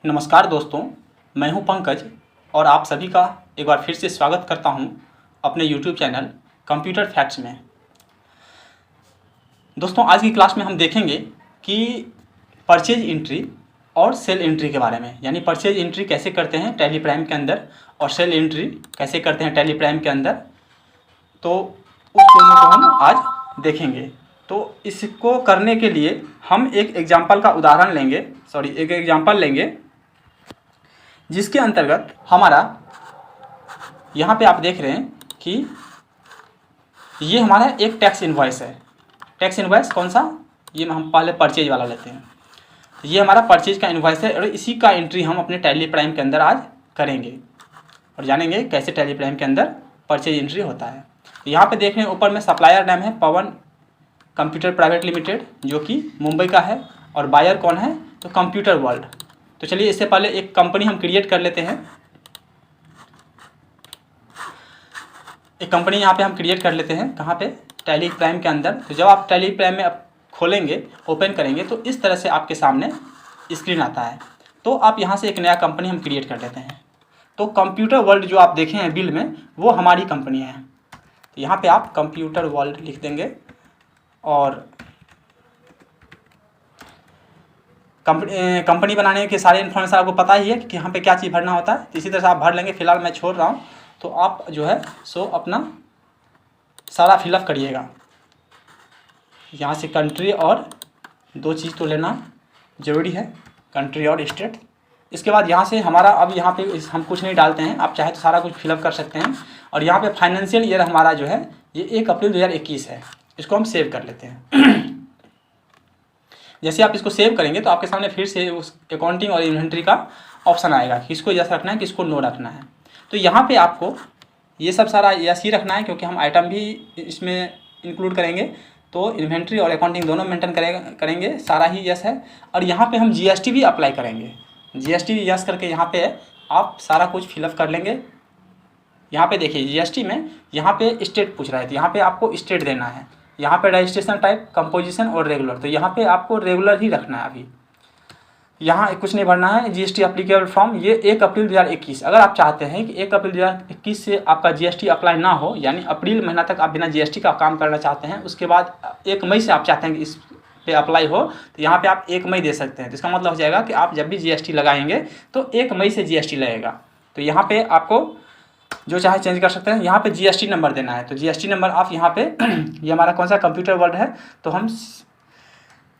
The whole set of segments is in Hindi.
नमस्कार दोस्तों, मैं हूं पंकज और आप सभी का एक बार फिर से स्वागत करता हूं अपने YouTube चैनल कंप्यूटर फैक्ट्स में। दोस्तों, आज की क्लास में हम देखेंगे कि परचेज एंट्री और सेल एंट्री के बारे में, यानी परचेज एंट्री कैसे करते हैं टैली प्राइम के अंदर और सेल एंट्री कैसे करते हैं टैली प्राइम के अंदर। तो उस दोनों को हम आज देखेंगे। तो इसको करने के लिए हम एक एग्जाम्पल लेंगे जिसके अंतर्गत हमारा यहाँ पे आप देख रहे हैं कि ये हमारा एक टैक्स इनवॉइस है। टैक्स इनवॉइस कौन सा? ये हम पहले परचेज वाला लेते हैं। ये हमारा परचेज का इनवॉइस है और इसी का एंट्री हम अपने टैली प्राइम के अंदर आज करेंगे और जानेंगे कैसे टैली प्राइम के अंदर परचेज एंट्री होता है। यहाँ पे देख रहे हैं ऊपर में सप्लायर नेम है पवन कंप्यूटर प्राइवेट लिमिटेड, जो कि मुंबई का है, और बायर कौन है? तो कंप्यूटर वर्ल्ड। तो चलिए इससे पहले एक कंपनी हम क्रिएट कर लेते हैं। एक कंपनी यहाँ पे हम क्रिएट कर लेते हैं। कहाँ पे? टैली प्राइम के अंदर। तो जब आप टैली प्राइम में आप खोलेंगे, ओपन करेंगे, तो इस तरह से आपके सामने स्क्रीन आता है। तो आप यहाँ से एक नया कंपनी हम क्रिएट कर लेते हैं। तो कंप्यूटर वर्ल्ड जो आप देखे हैं बिल में, वो हमारी कंपनी है। तो यहाँ पे आप कंप्यूटर वर्ल्ड लिख देंगे और कंपनी बनाने के सारे इन्फॉर्मेशन आपको पता ही है कि यहाँ पे क्या चीज़ भरना होता है। इसी तरह से आप भर लेंगे। फिलहाल मैं छोड़ रहा हूँ, तो आप जो है सो अपना सारा फिलअप करिएगा। यहाँ से कंट्री और दो चीज़ तो लेना ज़रूरी है, कंट्री और स्टेट। इसके बाद यहाँ से हमारा अब यहाँ पे हम कुछ नहीं डालते हैं, आप चाहे तो सारा कुछ फिलअप कर सकते हैं। और यहाँ पे फाइनेंशियल ईयर हमारा जो है ये 1 अप्रैल 2021 है। इसको हम सेव कर लेते हैं। जैसे आप इसको सेव करेंगे तो आपके सामने फिर से उस अकाउंटिंग और इन्वेंट्री का ऑप्शन आएगा, किसको यस रखना है, किसको नो रखना है। तो यहाँ पे आपको ये सब सारा यस ही रखना है, क्योंकि हम आइटम भी इसमें इंक्लूड करेंगे। तो इन्वेंट्री और अकाउंटिंग दोनों मेंटेन करेंगे, सारा ही यस है। और यहाँ पे हम जीएसटी भी अप्लाई करेंगे। जीएसटी यस करके यहाँ पे आप सारा कुछ फिलअप कर लेंगे। यहाँ पे देखिए जीएसटी में यहाँ पे स्टेट पूछ रहा है, तो यहाँ पे आपको स्टेट देना है। यहाँ पे रजिस्ट्रेशन टाइप, कंपोजिशन और रेगुलर, तो यहाँ पे आपको रेगुलर ही रखना है। अभी यहाँ कुछ नहीं भरना है। जीएसटी एप्लीकेबल फ्रॉम ये 1 अप्रैल 2021। अगर आप चाहते हैं कि 1 अप्रैल 2021 से आपका जीएसटी अप्लाई ना हो, यानी अप्रैल महीना तक आप बिना जीएसटी का काम करना चाहते हैं, उसके बाद 1 मई से आप चाहते हैं कि इस पे अप्लाई हो, तो यहाँ पे आप 1 मई दे सकते हैं। तो इसका मतलब हो जाएगा कि आप जब भी जीएसटी लगाएंगे तो 1 मई से जीएसटी लगेगा। तो यहाँ पे आपको जो चाहे चेंज कर सकते हैं। यहाँ पे जीएसटी नंबर देना है, तो जीएसटी नंबर आप यहाँ पे ये हमारा कौन सा कंप्यूटर वर्ल्ड है, तो हम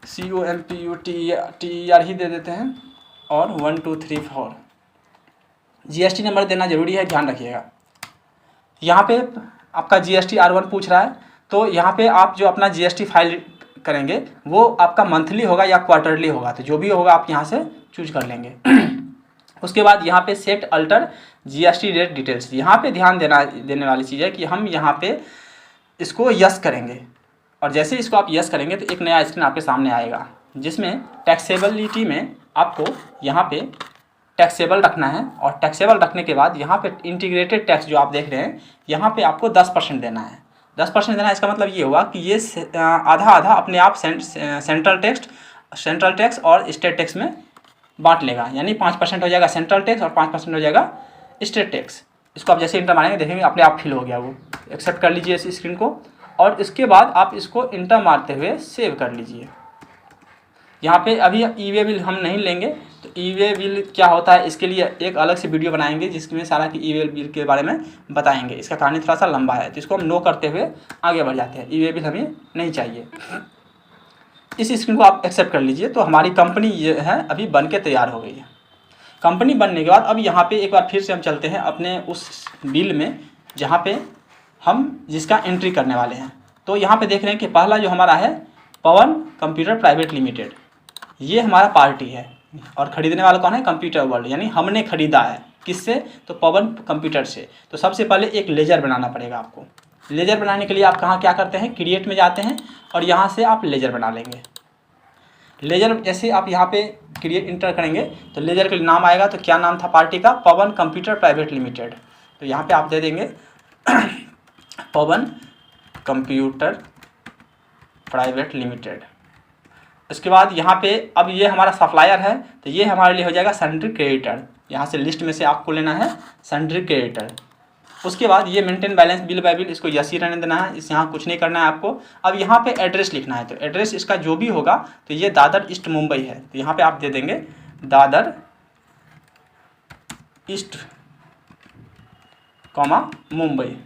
COMPUTER ही दे देते हैं और 1 2 3 4 जीएसटी नंबर देना जरूरी है, ध्यान रखिएगा। यहाँ पे आपका जीएसटी R1 पूछ रहा है, तो यहाँ पे आप जो अपना जीएसटी फाइल करेंगे वो आपका मंथली होगा या क्वार्टरली होगा, तो जो भी होगा आप यहाँ से चूज कर लेंगे। उसके बाद यहाँ पे set alter GST rate details, यहाँ पे ध्यान देने वाली चीज़ है कि हम यहाँ पे इसको यस करेंगे, और जैसे इसको आप यस करेंगे तो एक नया स्क्रीन आपके सामने आएगा, जिसमें टैक्सेबिलिटी में आपको यहाँ पे टैक्सेबल रखना है। और टैक्सेबल रखने के बाद यहाँ पे इंटीग्रेटेड टैक्स जो आप देख रहे हैं, यहाँ पे आपको 10% देना है। 10% देना है, इसका मतलब ये हुआ कि ये आधा आधा अपने आप सेंट्रल टैक्स और स्टेट टैक्स में बांट लेगा, यानी 5% हो जाएगा सेंट्रल टैक्स और 5% हो जाएगा स्टेट टैक्स। इसको आप जैसे इंटर मारेंगे देखेंगे अपने आप फिल हो गया। वो एक्सेप्ट कर लीजिए इस स्क्रीन को, और इसके बाद आप इसको इंटर मारते हुए सेव कर लीजिए। यहाँ पे अभी ई वे बिल हम नहीं लेंगे, तो ई वे बिल क्या होता है इसके लिए एक अलग से वीडियो बनाएंगे, जिसमें सारा की ई वे बिल के बारे में बताएंगे। इसका कहानी थोड़ा सा लंबा है, तो इसको हम नो करते हुए आगे बढ़ जाते हैं। ई वे बिल हमें नहीं चाहिए। इस स्क्रीन को आप एक्सेप्ट कर लीजिए। तो हमारी कंपनी ये है अभी बन के तैयार हो गई है। कंपनी बनने के बाद अब यहाँ पे एक बार फिर से हम चलते हैं अपने उस बिल में जहाँ पे हम जिसका एंट्री करने वाले हैं। तो यहाँ पे देख रहे हैं कि पहला जो हमारा है पवन कंप्यूटर प्राइवेट लिमिटेड, ये हमारा पार्टी है, और खरीदने वाला कौन है? कंप्यूटर वर्ल्ड, यानी हमने खरीदा है किससे? तो पवन कंप्यूटर से। तो सबसे पहले एक लेजर बनाना पड़ेगा आपको। लेजर बनाने के लिए आप कहाँ क्या करते हैं? क्रिएट में जाते हैं और यहाँ से आप लेजर बना लेंगे। लेजर जैसे आप यहाँ पे क्रिएट इंटर करेंगे तो लेजर का नाम आएगा। तो क्या नाम था पार्टी का? पवन कंप्यूटर प्राइवेट लिमिटेड। तो यहाँ पे आप दे देंगे पवन कंप्यूटर प्राइवेट लिमिटेड उसके बाद यहाँ पे अब ये हमारा सप्लायर है, तो ये हमारे लिए हो जाएगा सन्ड्री क्रेडिटर। यहाँ से लिस्ट में से आपको लेना है सन्ड्री क्रेडिटर। उसके बाद ये maintain balance bill bye bill, इसको यस ही रहने देना है, इस यहाँ कुछ नहीं करना है आपको। अब यहाँ पे एड्रेस लिखना है, तो एड्रेस इसका जो भी होगा, तो ये दादर ईस्ट मुंबई है, तो यहाँ पे आप दे देंगे दादर ईस्ट मुंबई।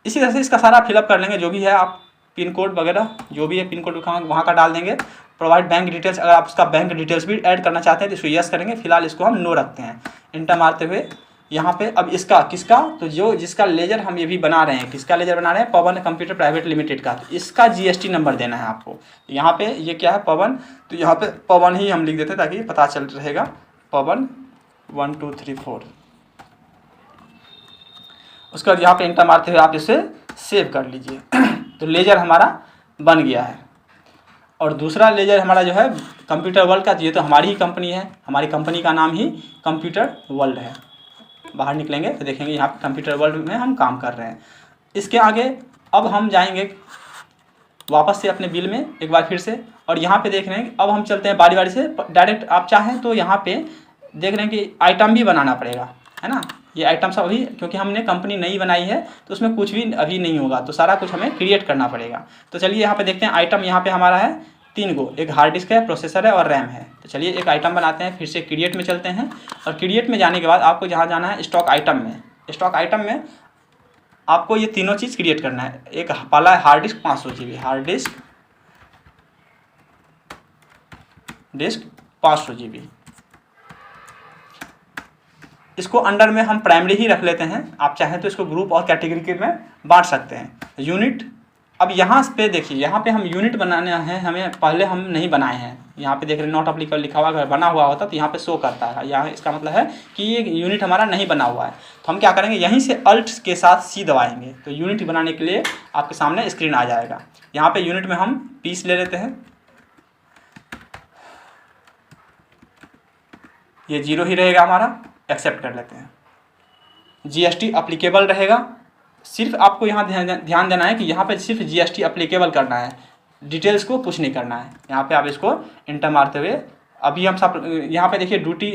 इसी तरह से इसका सारा फिलअप कर लेंगे, जो भी है आप पिन कोड वगैरह जो भी है पिन कोड वहाँ का डाल देंगे। प्रोवाइड बैंक डिटेल्स, अगर आप उसका बैंक डिटेल्स भी ऐड करना चाहते हैं तो इसको यस करेंगे, फिलहाल इसको हम नो रखते हैं। इंटर मारते हुए यहाँ पे अब इसका किसका, तो जो जिसका लेजर हम ये भी बना रहे हैं, किसका लेजर बना रहे हैं, पवन कंप्यूटर प्राइवेट लिमिटेड का, तो इसका जीएसटी नंबर देना है आपको। तो यहाँ पे ये क्या है पवन, तो यहाँ पे पवन ही हम लिख देते हैं ताकि पता चल रहेगा, पवन 1 2 3 4। उसके बाद यहाँ पे इंटर मारते हुए आप इसे सेव कर लीजिए। तो लेजर हमारा बन गया है। और दूसरा लेजर हमारा जो है कंप्यूटर वर्ल्ड का, ये तो हमारी ही कंपनी है, हमारी कंपनी का नाम ही कंप्यूटर वर्ल्ड है। बाहर निकलेंगे तो देखेंगे यहाँ पे कंप्यूटर वर्ल्ड में हम काम कर रहे हैं। इसके आगे अब हम जाएंगे वापस से अपने बिल में एक बार फिर से, और यहाँ पे देख रहे हैं अब हम चलते हैं बारी बारी से डायरेक्ट। आप चाहें तो यहाँ पे देख रहे हैं कि आइटम भी बनाना पड़ेगा, है ना। ये आइटम सब अभी क्योंकि हमने कंपनी नई बनाई है तो उसमें कुछ भी अभी नहीं होगा, तो सारा कुछ हमें क्रिएट करना पड़ेगा। तो चलिए यहाँ पे देखते हैं आइटम यहाँ पे हमारा है 3 गो, एक हार्ड डिस्क है, प्रोसेसर है और रैम है। तो चलिए एक आइटम बनाते हैं, फिर से क्रिएट में चलते हैं, और क्रिएट में जाने के बाद आपको जहाँ जाना है स्टॉक आइटम में। स्टॉक आइटम में आपको ये तीनों चीज़ क्रिएट करना है। एक पहला है hard disk 500 GB, hard disk 500 GB। इसको अंडर में हम प्राइमरी ही रख लेते हैं, आप चाहें तो इसको ग्रुप और कैटेगरी के में बांट सकते हैं। यूनिट, अब यहाँ पे देखिए यहाँ पे हम यूनिट बनाने हैं, हमें पहले हम नहीं बनाए हैं। यहाँ पे देख रहे हैं नॉट अप्लीकेबल लिखा हुआ, अगर बना हुआ होता तो यहाँ पे शो करता है, यहाँ इसका मतलब है कि ये यूनिट हमारा नहीं बना हुआ है। तो हम क्या करेंगे, यहीं से अल्ट के साथ सी दबाएंगे तो यूनिट बनाने के लिए आपके सामने स्क्रीन आ जाएगा। यहाँ पे यूनिट में हम पीस ले लेते हैं, ये 0 ही रहेगा हमारा, एक्सेप्ट कर लेते हैं। जीएसटी अप्लीकेबल रहेगा, सिर्फ आपको यहाँ ध्यान देना है कि यहाँ पे सिर्फ जीएसटी अप्लीकेबल करना है, डिटेल्स को कुछ नहीं करना है। यहाँ पे आप इसको इंटर मारते हुए अभी हम सब यहाँ पे देखिए ड्यूटी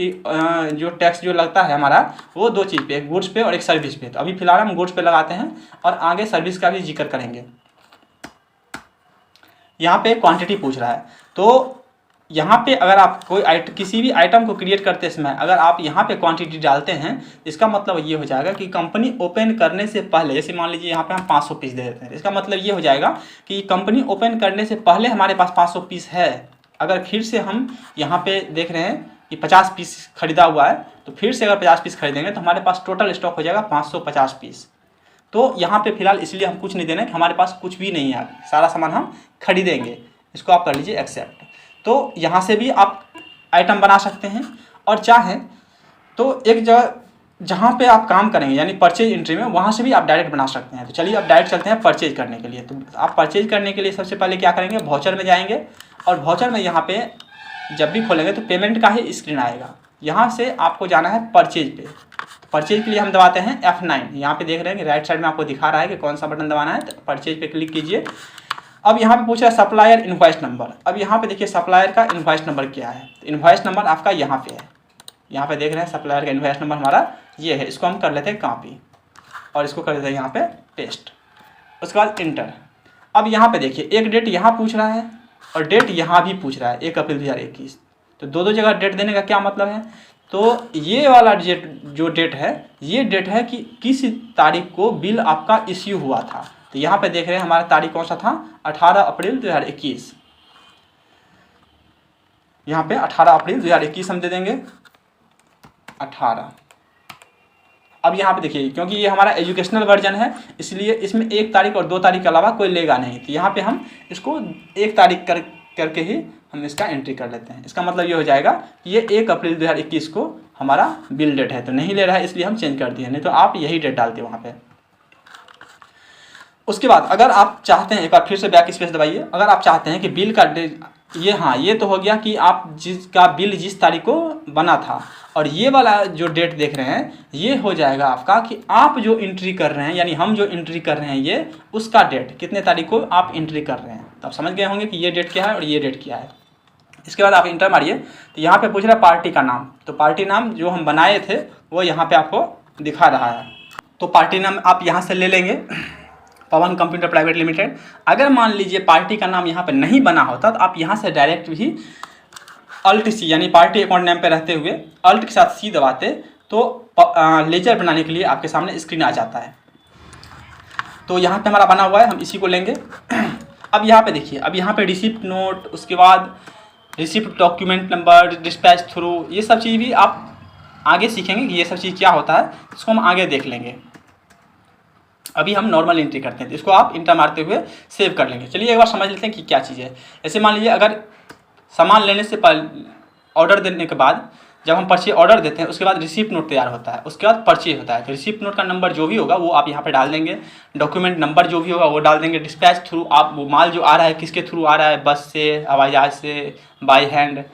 जो टैक्स जो लगता है हमारा वो 2 चीज़ पे, एक गुड्स पे और एक सर्विस पे। तो अभी फिलहाल हम गुड्स पे लगाते हैं और आगे सर्विस का भी जिक्र करेंगे। यहाँ पे क्वांटिटी पूछ रहा है, तो यहाँ पे अगर आप कोई किसी भी आइटम को क्रिएट करते समय अगर आप यहाँ पे क्वांटिटी डालते हैं, इसका मतलब ये हो जाएगा कि कंपनी ओपन करने से पहले, जैसे मान लीजिए यहाँ पे हम 500 पीस दे देते हैं, इसका मतलब ये हो जाएगा कि कंपनी ओपन करने से पहले हमारे पास 500 पीस है। अगर फिर से हम यहाँ पे देख रहे हैं कि 50 पीस खरीदा हुआ है, तो फिर से अगर 50 पीस खरीदेंगे तो हमारे पास टोटल स्टॉक हो जाएगा 550 पीस। तो यहाँ पे फिलहाल इसलिए हम कुछ नहीं देना है कि हमारे पास कुछ भी नहीं है, सारा सामान हम खरीदेंगे। इसको आप कर लीजिए एक्सेप्ट। तो यहाँ से भी आप आइटम बना सकते हैं, और चाहें तो एक जगह जहाँ पे आप काम करेंगे यानी परचेज एंट्री में, वहाँ से भी आप डायरेक्ट बना सकते हैं। तो चलिए अब डायरेक्ट चलते हैं परचेज करने के लिए। तो आप परचेज करने के लिए सबसे पहले क्या करेंगे, वाउचर में जाएंगे, और वाउचर में यहाँ पे जब भी खोलेंगे तो पेमेंट का ही स्क्रीन आएगा। यहाँ से आपको जाना है परचेज पे। तो परचेज के लिए हम दबाते हैं F9। यहाँ पे देख रहे हैं कि राइट साइड में आपको दिखा रहा है कि कौन सा बटन दबाना है, तो परचेज पे क्लिक कीजिए। अब यहाँ पे पूछ रहा है सप्लायर इनवॉइस नंबर। अब यहाँ पे देखिए सप्लायर का इनवॉइस नंबर क्या है, तो इनवॉइस नंबर आपका यहाँ पे है। यहाँ पे देख रहे हैं सप्लायर का इनवॉइस नंबर हमारा ये है। इसको हम कर लेते हैं कॉपी और इसको कर देते हैं यहाँ पे पेस्ट। उसके बाद इंटर। अब यहाँ पे देखिए एक डेट यहाँ पूछ रहा है और डेट यहाँ भी पूछ रहा है 1 अप्रैल 2021। तो दो जगह डेट देने का क्या मतलब है, तो ये वाला जो डेट है ये डेट है कि किस तारीख को बिल आपका इश्यू हुआ था। तो यहाँ पे देख रहे हैं हमारा तारीख कौन सा था, 18 अप्रैल 2021। यहाँ पे 18 अप्रैल 2021 हम दे देंगे 18। अब यहाँ पे देखिए क्योंकि ये हमारा एजुकेशनल वर्जन है इसलिए इसमें 1 तारीख और 2 तारीख के अलावा कोई लेगा नहीं। तो यहाँ पे हम इसको 1 तारीख करके ही हम इसका एंट्री कर लेते हैं। इसका मतलब ये हो जाएगा कि ये 1 अप्रैल 2021 को हमारा बिल डेट है, तो नहीं ले रहा है इसलिए हम चेंज कर दिए, नहीं तो आप यही डेट डालते वहाँ पे। उसके बाद अगर आप चाहते हैं, एक बार फिर से बैक स्पेस दबाइए, अगर आप चाहते हैं कि बिल का ये हाँ, ये तो हो गया कि आप जिसका बिल जिस तारीख को बना था, और ये वाला जो डेट देख रहे हैं ये हो जाएगा आपका कि आप जो एंट्री कर रहे हैं, यानी हम जो एंट्री कर रहे हैं ये उसका डेट कितने तारीख को आप एंट्री कर रहे हैं। तो आप समझ गए होंगे कि ये डेट क्या है और ये डेट क्या है। इसके बाद आप इंटर मारिए, तो यहाँ पे पूछ रहा है पार्टी का नाम। तो पार्टी नाम जो हम बनाए थे वो यहाँ पे आपको दिखा रहा है। तो पार्टी नाम आप यहाँ से ले लेंगे, पवन कंप्यूटर प्राइवेट लिमिटेड। अगर मान लीजिए पार्टी का नाम यहाँ पे नहीं बना होता तो आप यहाँ से डायरेक्ट भी अल्ट सी, यानी पार्टी अकाउंट नेम पे रहते हुए अल्ट के साथ सी दबाते तो लेजर बनाने के लिए आपके सामने स्क्रीन आ जाता है। तो यहाँ पे हमारा बना हुआ है, हम इसी को लेंगे। अब यहाँ पे देखिए, अब यहाँ पे रिसिप्ट नोट, उसके बाद receipt document number, dispatch through, ये सब चीज़ भी आप आगे सीखेंगे कि ये सब चीज़ क्या होता है, इसको हम आगे देख लेंगे। अभी हम नॉर्मल एंट्री करते हैं, तो इसको आप इंटर मारते हुए सेव कर लेंगे। चलिए एक बार समझ लेते हैं कि क्या चीज़ है। ऐसे मान लीजिए अगर सामान लेने से पहले, ऑर्डर देने के बाद जब हम पर्चे ऑर्डर देते हैं उसके बाद रिसिप्ट नोट तैयार होता है, उसके बाद पर्चे होता है। तो रिसिप्ट नोट का नंबर जो भी होगा वो आप यहाँ पे डाल देंगे, डॉक्यूमेंट नंबर जो भी होगा वो डाल देंगे, डिस्पैच थ्रू आप वो माल जो आ रहा है किसके थ्रू आ रहा है, बस से, हवाई जहाज से, बाई हैंड,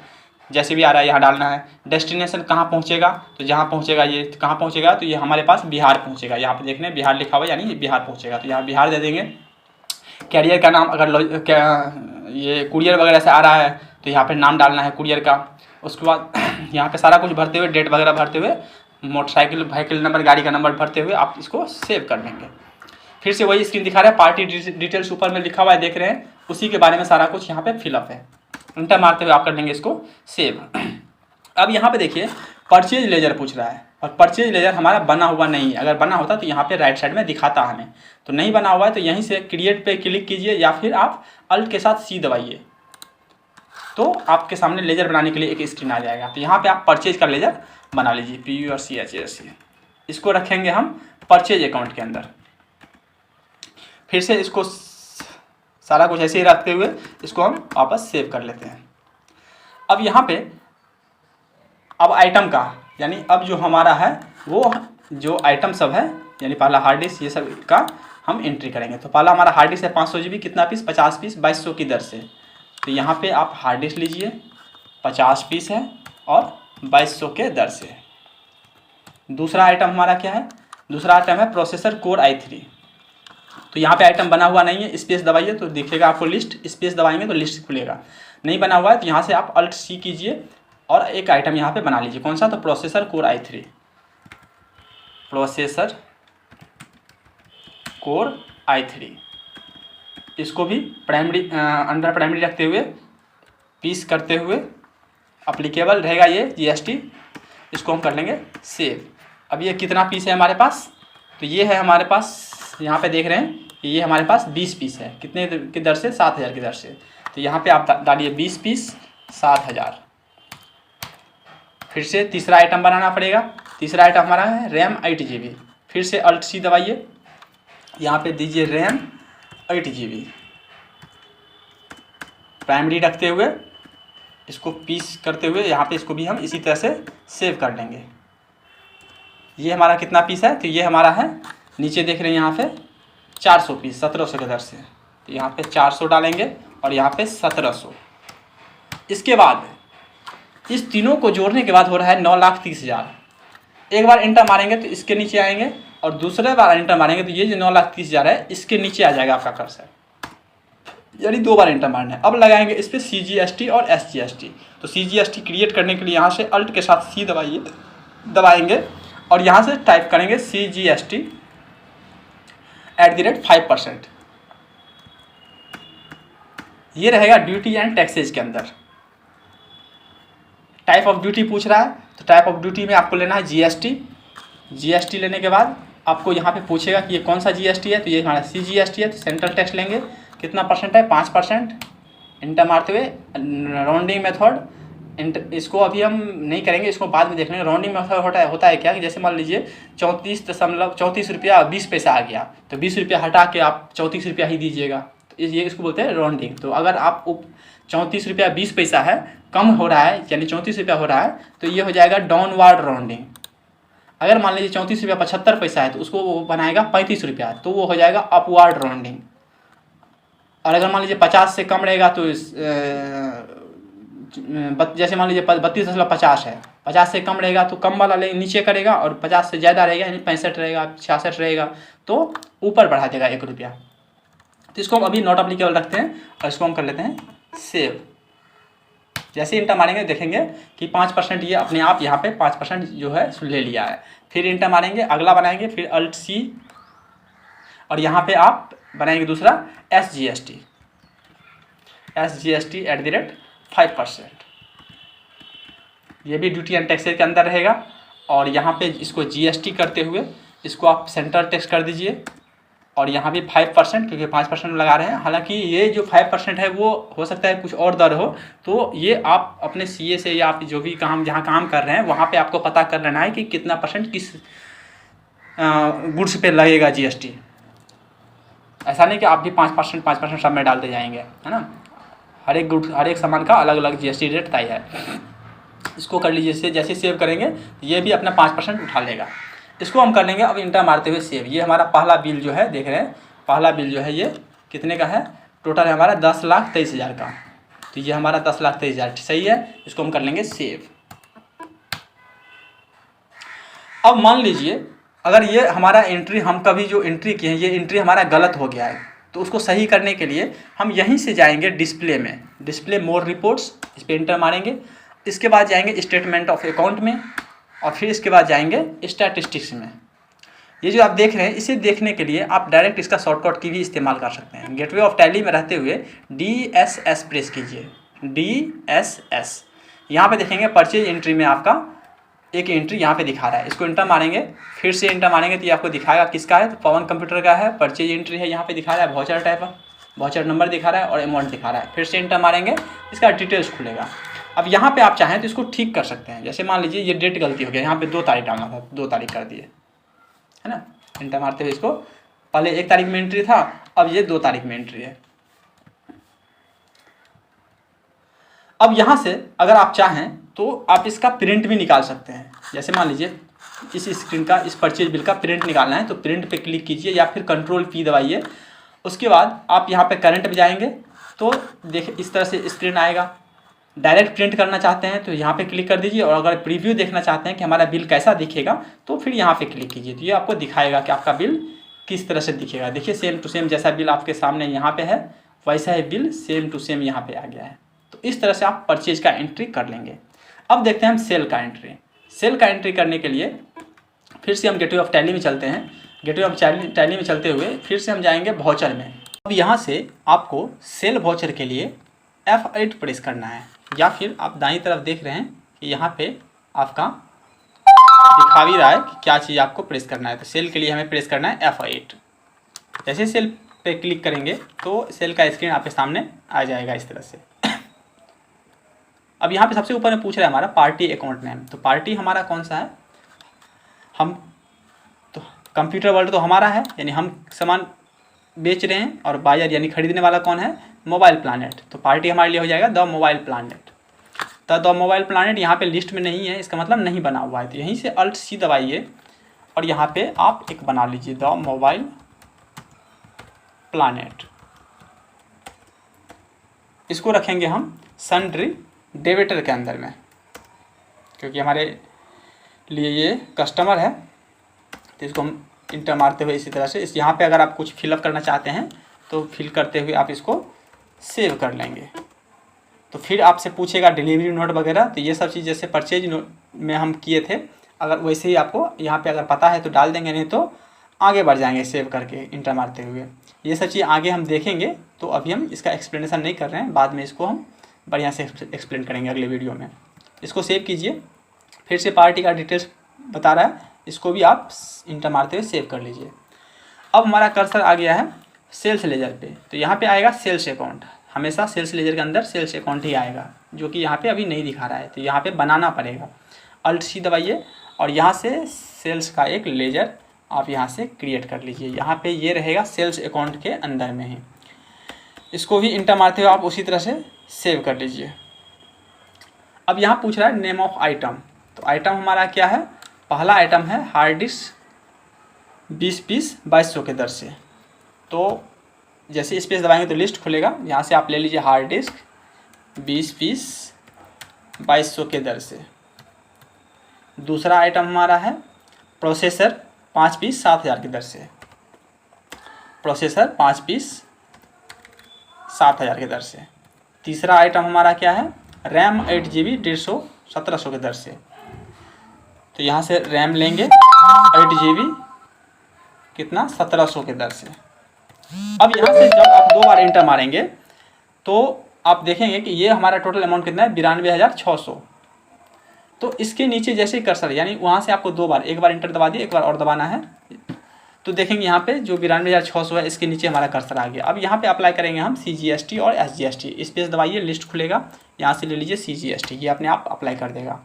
जैसे भी आ रहा है यहाँ डालना है। डेस्टिनेशन कहाँ पहुँचेगा, तो जहाँ पहुँचेगा ये कहाँ पहुँचेगा, तो ये हमारे पास बिहार पहुँचेगा। यहाँ पे देखने बिहार लिखा हुआ है, यानी ये बिहार पहुँचेगा, तो यहाँ बिहार दे देंगे। कैरियर का नाम, अगर ये कुरियर वगैरह से आ रहा है तो यहाँ पे नाम डालना है कुरियर का। उसके बाद यहाँ पे सारा कुछ भरते हुए, डेट वगैरह भरते हुए, मोटरसाइकिल व्हीकल नंबर, गाड़ी का नंबर भरते हुए आप इसको सेव कर देंगे। फिर से वही स्क्रीन दिखा रहा है, पार्टी डिटेल्स ऊपर में लिखा हुआ है, देख रहे हैं, उसी के बारे में सारा कुछ यहाँ पे फिलअप है। इंटर मारते हुए आप कर लेंगे इसको सेव। अब यहाँ पे देखिए परचेज लेजर पूछ रहा है, और परचेज लेजर हमारा बना हुआ नहीं है। अगर बना होता तो यहाँ पे राइट साइड में दिखाता हमें, तो नहीं बना हुआ है, तो यहीं से क्रिएट पे क्लिक कीजिए या फिर आप अल्ट के साथ सी दबाइए, तो आपके सामने लेजर बनाने के लिए एक स्क्रीन आ जाएगा। तो यहाँ पे आप परचेज का लेजर बना लीजिए, PURCHAS। इसको रखेंगे हम परचेज अकाउंट के अंदर। फिर से इसको सारा कुछ ऐसे ही रखते हुए इसको हम वापस सेव कर लेते हैं। अब यहाँ पे अब आइटम का, यानी अब जो हमारा है वो जो आइटम सब है, यानी पहला हार्ड डिस्क, ये सब का हम एंट्री करेंगे। तो पहला हमारा हार्ड डिस्क है 500 GB, कितना पीस, 50 पीस 2200 की दर से। तो यहाँ पे आप हार्ड डिस्क लीजिए, 50 पीस है और 2200 के दर से। दूसरा आइटम हमारा क्या है, दूसरा आइटम है प्रोसेसर कोर i3। तो यहाँ पे आइटम बना हुआ नहीं है, स्पेस दबाइए तो दिखेगा आपको लिस्ट, स्पेस दबाएंगे तो लिस्ट खुलेगा। नहीं बना हुआ है तो यहाँ से आप अल्ट सी कीजिए और एक आइटम यहाँ पे बना लीजिए। कौन सा, तो processor core i3, processor core i3। इसको भी प्राइमरी अंडर प्राइमरी रखते हुए पीस करते हुए अप्लीकेबल रहेगा ये GST। इसको हम कर लेंगे सेव। अब ये कितना पीस है हमारे पास, तो ये है हमारे पास, यहाँ पे देख रहे हैं कि ये हमारे पास 20 पीस है। कितने की दर से, 7000 की दर से। तो यहाँ पे आप डालिए 20 पीस 7000। फिर से तीसरा आइटम बनाना पड़ेगा। तीसरा आइटम हमारा है रैम 8 GB। फिर से अल्ट सी दबाइए, यहाँ पे दीजिए रैम 8 GB। प्राइमरी रखते हुए इसको पीस करते हुए यहाँ पे इसको भी हम इसी तरह से सेव कर लेंगे। ये हमारा कितना पीस है, तो ये हमारा है, नीचे देख रहे हैं यहाँ पे 400 पीस 1700 के दर से। तो यहाँ पे 400 डालेंगे और यहाँ पे 1700। इसके बाद इस तीनों को जोड़ने के बाद हो रहा है 9,30,000। एक बार एंटर मारेंगे तो इसके नीचे आएंगे, और दूसरे बार एंटर मारेंगे तो ये जो 9,30,000 है इसके नीचे आ जाएगा आपका कर्सर, यानी 2 बार एंटर मारना है। अब लगाएंगे इस पर CGST और SGST। तो CGST क्रिएट करने के लिए यहाँ से अल्ट के साथ सी दबाएंगे और यहाँ से टाइप करेंगे CGST @5%। ये रहेगा ड्यूटी एंड टैक्सेज के अंदर। टाइप ऑफ ड्यूटी पूछ रहा है, तो टाइप ऑफ ड्यूटी में आपको लेना है GST। GST लेने के बाद आपको यहाँ पे पूछेगा कि ये कौन सा GST है, तो ये हमारा CGST है। तो सेंट्रल टैक्स लेंगे, कितना परसेंट है, 5%। इंटर मारते हुए राउंडिंग मेथड, इसको अभी हम नहीं करेंगे, इसको बाद में देख लेंगे। राउंडिंग मेथड होता है क्या कि जैसे मान लीजिए 34 रुपया 20 पैसा आ गया, तो 20 रुपया हटा के आप 34 रुपया ही दीजिएगा, तो ये इसको बोलते हैं राउंडिंग। तो अगर आप 34 रुपया 20 पैसा है कम हो रहा है, यानी 34 रुपया हो रहा है, तो ये हो जाएगा डाउनवर्ड राउंडिंग। अगर मान लीजिए 34 रुपया 75 पैसा है तो उसको वो बनाएगा 35 रुपया, तो वो हो जाएगा अपवर्ड राउंडिंग। और अगर मान लीजिए 50 से कम रहेगा तो जैसे मान लीजिए 32.50 है, 50 से कम रहेगा तो कम वाला नीचे करेगा, और 50 से ज़्यादा रहेगा यानी 65 रहेगा, 66 रहेगा तो ऊपर बढ़ा देगा 1 रुपया। तो इसको हम अभी नॉट अप्लीकेबल रखते हैं और इसको हम कर लेते हैं सेव। जैसे इंटर मारेंगे देखेंगे कि 5% ये अपने आप यहाँ पे 5% जो है ले लिया है। फिर इंटर मारेंगे, अगला बनाएंगे, फिर अल्ट सी, और यहाँ पे आप बनाएंगे दूसरा SGST @5%। ये भी ड्यूटी एंड टैक्सेस के अंदर रहेगा। और यहाँ पे इसको GST करते हुए इसको आप सेंट्रल टैक्स कर दीजिए, और यहाँ भी 5% क्योंकि 5% लगा रहे हैं। हालांकि ये जो 5% है वो हो सकता है कुछ और दर हो, तो ये आप अपने CA से या आप जो भी जहाँ काम कर रहे हैं वहाँ पे आपको पता कर लेना है कि कितना % किस गुड्स पे लगेगा GST। ऐसा नहीं कि आप भी 5% सब में डालते जाएंगे, है ना। हर एक सामान का अलग अलग GST रेट तय है। इसको कर लीजिए, जैसे सेव करेंगे ये भी अपना 5% उठा लेगा। इसको हम कर लेंगे अब इंटर मारते हुए सेव। ये हमारा पहला बिल जो है देख रहे हैं, पहला बिल जो है ये कितने का है, टोटल है हमारा 10,23,000 का। तो ये हमारा 10,23,000 सही है। इसको हम कर लेंगे सेव। अब मान लीजिए अगर ये हमारा एंट्री, हम कभी जो एंट्री किए हैं ये एंट्री हमारा गलत हो गया है, तो उसको सही करने के लिए हम यहीं से जाएंगे डिस्प्ले में, डिस्प्ले मोर रिपोर्ट्स, इस पर इंटर मारेंगे। इसके बाद जाएंगे स्टेटमेंट ऑफ अकाउंट में, और फिर इसके बाद जाएंगे स्टैटिस्टिक्स में। ये जो आप देख रहे हैं इसे देखने के लिए आप डायरेक्ट इसका शॉर्टकट की भी इस्तेमाल कर सकते हैं। गेटवे ऑफ टैली में रहते हुए DSS प्रेस कीजिए, DSS। यहाँ पे देखेंगे परचेज एंट्री में आपका एक एंट्री यहाँ पे दिखा रहा है, इसको इंटर मारेंगे, फिर से इंटर मारेंगे तो ये आपको दिखाएगा किसका है, तो पवन कंप्यूटर का है। परचेज एंट्री है, यहाँ पे दिखा रहा है वाउचर टाइप, वाउचर नंबर दिखा रहा है और अमाउंट दिखा रहा है। फिर से इंटर मारेंगे, इसका डिटेल्स खुलेगा। अब यहाँ पे आप चाहें तो इसको ठीक कर सकते हैं। जैसे मान लीजिए ये डेट गलती हो गया, यहाँ पे 2 तारीख डालना था, 2 तारीख कर दिए, है ना। इंटर मारते हुए इसको, पहले 1 तारीख में एंट्री था, अब ये 2 तारीख में एंट्री है। अब यहाँ से अगर आप चाहें तो आप इसका प्रिंट भी निकाल सकते हैं। जैसे मान लीजिए इस स्क्रीन का, इस परचेज बिल का प्रिंट निकालना है तो प्रिंट पे क्लिक कीजिए या फिर कंट्रोल P दबाइए। उसके बाद आप यहाँ पे करंट पे जाएंगे तो देखिए इस तरह से स्क्रीन आएगा। डायरेक्ट प्रिंट करना चाहते हैं तो यहाँ पे क्लिक कर दीजिए, और अगर प्रीव्यू देखना चाहते हैं कि हमारा बिल कैसा दिखेगा तो फिर यहाँ पे क्लिक कीजिए, तो ये आपको दिखाएगा कि आपका बिल किस तरह से दिखेगा। देखिए सेम टू सेम जैसा बिल आपके सामने यहाँ पे है वैसा ही बिल सेम टू सेम यहाँ पे आ गया है। तो इस तरह से आप परचेज का एंट्री कर लेंगे। अब देखते हैं हम सेल का एंट्री। सेल का एंट्री करने के लिए फिर से हम गेटवे ऑफ टैली में चलते हैं। गेटवे ऑफ टैली में चलते हुए फिर से हम जाएंगे वाउचर में। अब यहाँ से आपको सेल वाउचर के लिए F8 प्रेस करना है, या फिर आप दाईं तरफ देख रहे हैं कि यहाँ पे आपका दिखा भी रहा है कि क्या चीज़ आपको प्रेस करना है। तो सेल के लिए हमें प्रेस करना है F8। जैसे सेल पे क्लिक करेंगे तो सेल का स्क्रीन आपके सामने आ जाएगा इस तरह से। अब यहाँ पे सबसे ऊपर में पूछ रहा है हमारा पार्टी अकाउंट नेम, तो पार्टी हमारा कौन सा है, हम तो कंप्यूटर वर्ल्ड तो हमारा है, यानी हम सामान बेच रहे हैं, और बायर यानी खरीदने वाला कौन है, मोबाइल प्लानेट। तो पार्टी हमारे लिए हो जाएगा द मोबाइल प्लानेट। तो द मोबाइल प्लानेट यहाँ पे लिस्ट में नहीं है, इसका मतलब नहीं बना हुआ है। तो यहीं से अल्ट सी दबाइए और यहाँ पे आप एक बना लीजिए द मोबाइल प्लानेट। इसको रखेंगे हम सन्ड्री डेबिटर के अंदर में, क्योंकि हमारे लिए ये कस्टमर है। तो इसको हम इंटर मारते हुए इसी तरह से इस यहाँ पे अगर आप कुछ फिलअप करना चाहते हैं तो फिल करते हुए आप इसको सेव कर लेंगे। तो फिर आपसे पूछेगा डिलीवरी नोट वगैरह, तो ये सब चीज़ जैसे परचेज नोट में हम किए थे अगर वैसे ही आपको यहाँ पे अगर पता है तो डाल देंगे, नहीं तो आगे बढ़ जाएंगे सेव करके इंटर मारते हुए। ये सब चीज़ आगे हम देखेंगे, तो अभी हम इसका एक्सप्लेनेशन नहीं कर रहे हैं, बाद में इसको हम बढ़िया से एक्सप्लेन करेंगे अगले वीडियो में। इसको सेव कीजिए। फिर से पार्टी का डिटेल्स बता रहा है, इसको भी आप इंटर मारते हुए सेव कर लीजिए। अब हमारा कर्सर आ गया है सेल्स लेजर पे, तो यहाँ पे आएगा सेल्स अकाउंट। हमेशा सेल्स लेजर के अंदर सेल्स अकाउंट ही आएगा, जो कि यहाँ पे अभी नहीं दिखा रहा है, तो यहाँ पे बनाना पड़ेगा। अल्ट सी दबाइए और यहाँ से सेल्स का एक लेजर आप यहाँ से क्रिएट कर लीजिए। यहाँ पे ये रहेगा सेल्स अकाउंट के अंदर में ही। इसको भी इंटर मारते हुए आप उसी तरह से सेव कर लीजिए। अब यहाँ पूछ रहा है नेम ऑफ आइटम, तो आइटम हमारा क्या है, पहला आइटम है हार्ड डिस्क 20 पीस 2200 के दर से। तो जैसे स्पेस दबाएंगे तो लिस्ट खुलेगा। यहाँ से आप ले लीजिए हार्ड डिस्क 20 पीस 2200 के दर से। दूसरा आइटम हमारा है प्रोसेसर 5 पीस 7000 की दर से। प्रोसेसर 5 पीस 7000 की दर से। तीसरा आइटम हमारा क्या है, रैम 8 GB 150 1700 की दर से। तो यहाँ से रैम लेंगे 8 GB कितना 1700 की दर से। अब यहाँ से जब आप 2 बार इंटर मारेंगे तो आप देखेंगे कि ये हमारा टोटल अमाउंट कितना है 92,600। तो इसके नीचे जैसे ही कर्सर, यानी वहाँ से आपको 2 बार, एक बार इंटर दबा दिए, एक बार और दबाना है, तो देखेंगे यहाँ पे जो 92,600 है इसके नीचे हमारा कर्सर आ गया। अब यहाँ पे अप्लाई करेंगे हम CGST और SGST। स्पेस दबाइए, लिस्ट खुलेगा, यहाँ से ले लीजिए CGST, ये अपने आप अप्लाई कर देगा।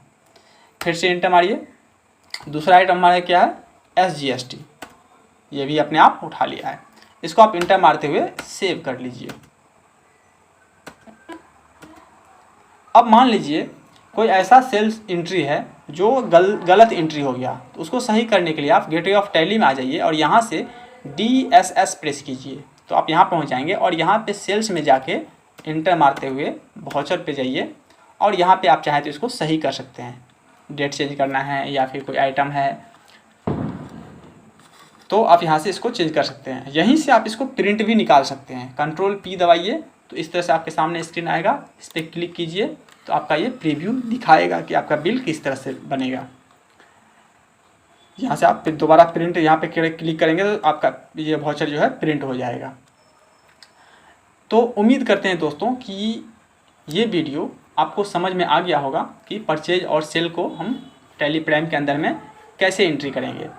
फिर से इंटर मारिए। दूसरा आइटम हमारा क्या है SGST, ये भी अपने आप उठा लिया है। इसको आप इंटर मारते हुए सेव कर लीजिए। अब मान लीजिए कोई ऐसा सेल्स एंट्री है जो गलत एंट्री हो गया, तो उसको सही करने के लिए आप गेटवे ऑफ टैली में आ जाइए और यहाँ से DSS प्रेस कीजिए। तो आप यहाँ पहुँच जाएंगे और यहाँ पे सेल्स में जाके इंटर मारते हुए वाउचर पे जाइए और यहाँ पे आप चाहें तो इसको सही कर सकते हैं। डेट चेंज करना है या फिर कोई आइटम है तो आप यहाँ से इसको चेंज कर सकते हैं। यहीं से आप इसको प्रिंट भी निकाल सकते हैं। Ctrl P दबाइए तो इस तरह से आपके सामने स्क्रीन आएगा, इस पर क्लिक कीजिए तो आपका ये प्रीव्यू दिखाएगा कि आपका बिल किस तरह से बनेगा। यहाँ से आप फिर दोबारा प्रिंट यहाँ पे क्लिक करेंगे तो आपका ये वाउचर जो है प्रिंट हो जाएगा। तो उम्मीद करते हैं दोस्तों कि ये वीडियो आपको समझ में आ गया होगा कि परचेज और सेल को हम टैली प्राइम के अंदर में कैसे एंट्री करेंगे।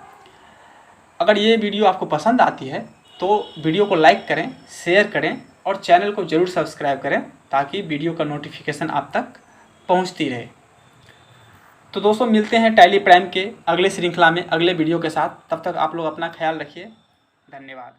अगर ये वीडियो आपको पसंद आती है तो वीडियो को लाइक करें, शेयर करें और चैनल को ज़रूर सब्सक्राइब करें ताकि वीडियो का नोटिफिकेशन आप तक पहुंचती रहे। तो दोस्तों मिलते हैं टैली प्राइम के अगले श्रृंखला में अगले वीडियो के साथ। तब तक आप लोग अपना ख्याल रखिए। धन्यवाद।